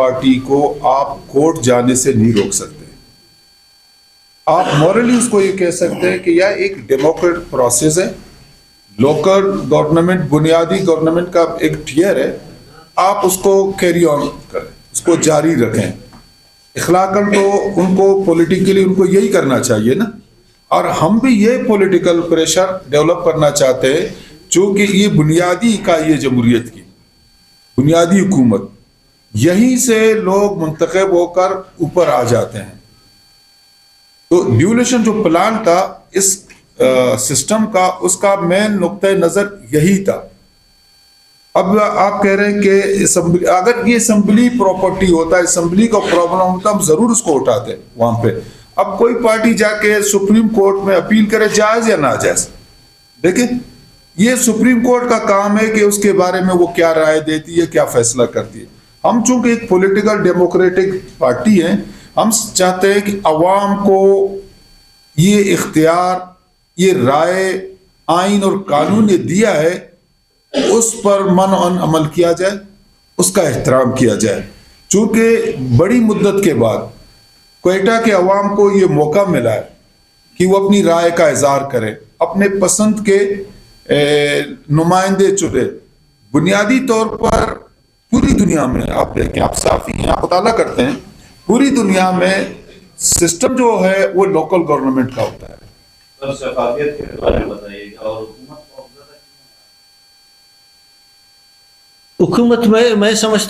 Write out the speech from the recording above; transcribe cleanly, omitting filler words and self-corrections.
Party کو آپ court جانے سے نہیں روک سکتے. آپ مورلی اس کو یہ کہہ سکتے ہیں کہ یہ ایک ڈیموکریٹ پروسیس ہے. لوکل گورنمنٹ بنیادی گورنمنٹ کا ایک ٹیئر ہے. آپ اس کو کیری آن کریں, اس کو جاری رکھیں. اخلاقاً تو ان کو پولیٹیکلی ان کو یہی کرنا چاہیے نا. اور ہم بھی یہ پولیٹیکل پریشر ڈیولپ کرنا چاہتے ہیں, چونکہ یہ بنیادی اکائی ہے جمہوریت کی, بنیادی حکومت. یہیں سے لوگ منتخب ہو کر اوپر آ جاتے ہیں. تو ڈیولیشن جو پلان تھا اس سسٹم کا, اس کا مین نقطۂ نظر یہی تھا. اب آپ کہہ رہے ہیں کہ اگر یہ اسمبلی پراپرٹی ہوتا, اسمبلی کا پرابلم ہوتا, ہم ضرور اس کو اٹھاتے وہاں پہ. اب کوئی پارٹی جا کے سپریم کورٹ میں اپیل کرے, جائز یا ناجائز, دیکھیں یہ سپریم کورٹ کا کام ہے کہ اس کے بارے میں وہ کیا رائے دیتی ہے, کیا فیصلہ کرتی ہے. ہم چونکہ ایک پولیٹیکل ڈیموکریٹک پارٹی ہیں, ہم چاہتے ہیں کہ عوام کو یہ اختیار, یہ رائے آئین اور قانون نے دیا ہے, اس پر من عمل کیا جائے, اس کا احترام کیا جائے. چونکہ بڑی مدت کے بعد کوئٹہ کے عوام کو یہ موقع ملا ہے کہ وہ اپنی رائے کا اظہار کرے, اپنے پسند کے نمائندے چنے. بنیادی طور پر پوری دنیا میں آپ دیکھیں, آپ صحافی ہیں, آپ مطالعہ کرتے ہیں, پوری دنیا میں سسٹم جو ہے وہ لوکل گورنمنٹ کا ہوتا ہے. شفافیت کے بارے میں بتائیے. اور حکومت میں سمجھتا